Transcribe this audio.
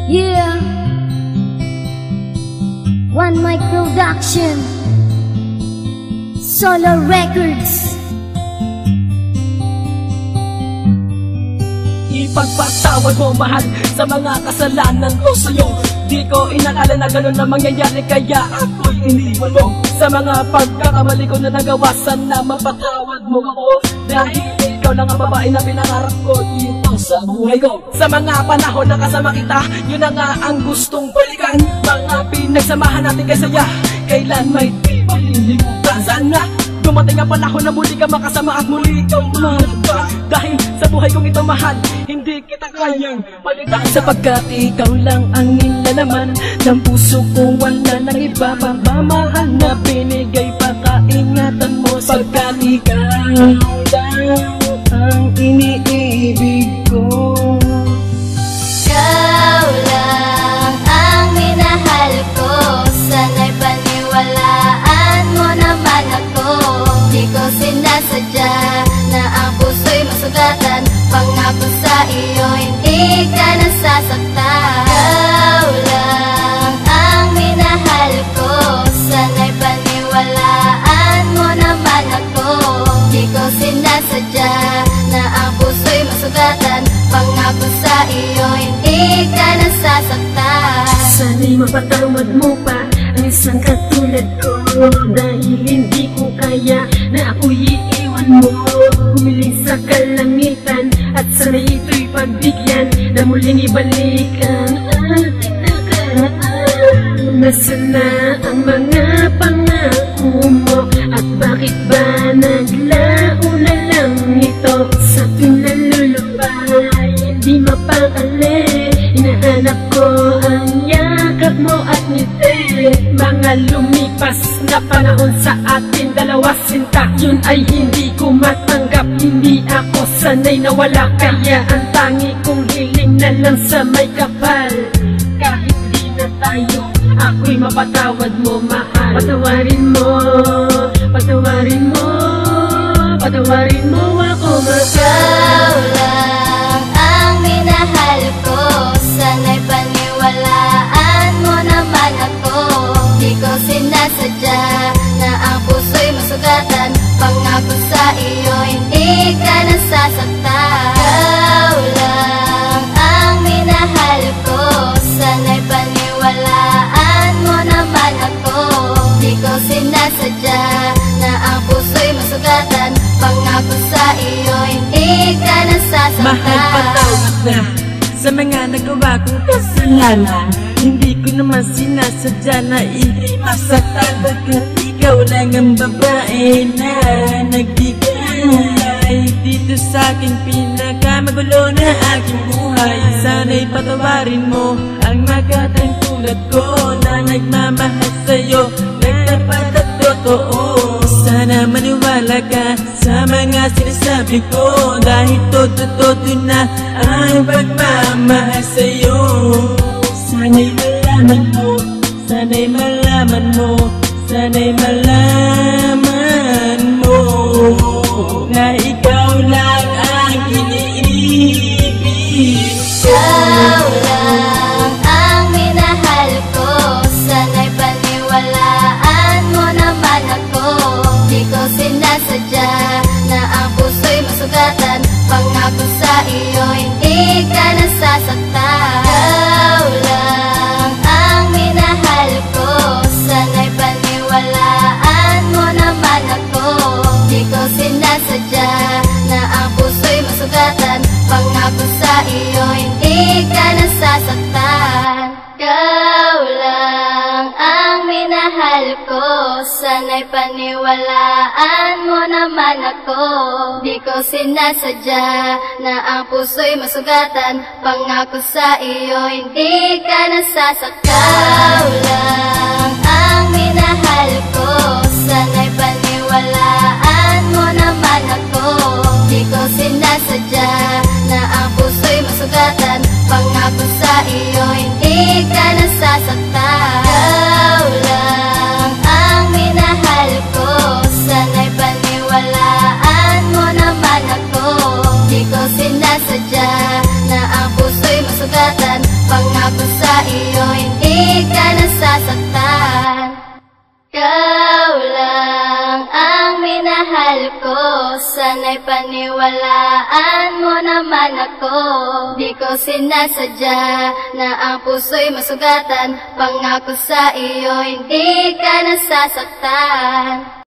Yeah, One Mic Production, Solo Records. Ipagpatawad mo mahal sa mga kasalanan ko sa'yo. Di ko inakala na gano'n na mangyayari, kaya ako'y iniwan mo. Sa mga pagkakamali ko na nagawa, sana mapatawad mo ako. Dahil ikaw lang ang babae na pinangarap ko dito sa buhay ko. Sa mga panahon na kasama kita, yun na nga ang gustong balikan. Mga pinagsamahan natin kay saya, kailan may di malilimutan. Sana dumating ang panahon na muli ka makasama at muli kang mahal. Dahil sa buhay kong ito mahal, hindi kita kayang palitan. Sapagkat ikaw lang ang nilalaman ng puso ko, wala nang iba pang mamahal na binigay pa kaingatan mo. Sapagkat ikaw lang ang iniibig ko. Ikaw lang ang minahal ko, sana'y paniwalaan mo naman ako. Di ko sinasadya na ang puso'y masugatan, pangako sa iyo hindi ka nasasaktan. Ikaw lang ang minahal ko, sana'y paniwalaan mo naman ako. Di ko sinasadya na ang puso'y masugatan, pangako sa iyo hindi ka nasasaktan. Sana'y mapatawad mo pa ang isang katulad ko, dahil hindi ko kaya na ako'y iiwan mo. Humiling sa kalangitan at sana ito'y pagbigyan na muling ibalik ang ating nakaraan. Nasaan ang mga pangako mo, at bakit ba naglaho na lang ito? Sa tuwing nalulupay, hindi mapakali, hinahanap ko ang yakap mo at ngiti. Mga lumipas na panahon sa atin dalawa sinta, yun ay hindi ko matanggap. Hindi ako sanay na wala, kaya ang tangi kong hiling na lang sa may kapal. Kahit di na tayo, ako'y mapatawad mo mahal. Patawarin mo, patawarin mo, patawarin mo ako mahal. Ikaw lang ang minahal ko, sana'y paniwalaan mo naman ako. Di ko sinasadya na ang puso'y masugatan, pangako sa iyo hindi ka nasasaktan. Ikaw lang ang minahal ko, sana'y paniwalaan mo naman ako. Di ko sinasadya na ang puso'y masugatan, pangako sa iyo hindi ka nasasaktan. Mahal, patawad na sa mga nagawa kong kasalanan. Hindi ko naman sinasadya na masaktan, bakit ikaw lang ang babae na nagbigay dito sa aking pinakamagulo na aking buhay. Sana'y patawarin mo ang makatang tulad ko na nagmamahal sa'yo, nagtapat at totoo. Sana maniwala ka sa mga sinasabi ko, dahil todo na ang pagmamahal sa'yo. Sana'y malaman mo, sana'y malaman mo, sana'y malaman mo na ikaw lang ang iniibig ko. Ikaw lang ang minahal ko, sana'y paniwalaan mo naman ako. Di ko sinasadya na ang puso'y masugatan, pangako sa iyo hindi ka nasasaktan. Ikaw lang ang minahal ko, sana'y paniwalaan mo naman ako. Di ko sinasadya na ang puso'y masugatan, pangako sa iyo hindi ka nasasaktan. Ikaw lang ang minahal ko, sana'y paniwalaan mo naman ako. Di ko sinasadya na ang puso'y masugatan, pangako sa iyo hindi ka nasasaktan. Ikaw lang ang minahal ko, sana'y paniwalaan mo naman ako. Di ko sinasadya na ang puso'y masugatan, pangako sa iyo hindi ka nasasaktan. Ikaw lang ang minahal ko, sana'y paniwalaan mo naman ako. Di ko sinasadya hindi ka nasasaktan. Ikaw lang ang minahal ko, sana'y paniwalaan mo naman ako. Di ko sinasadya na ang puso'y masugatan, pangako sa iyo hindi ka nasasaktan.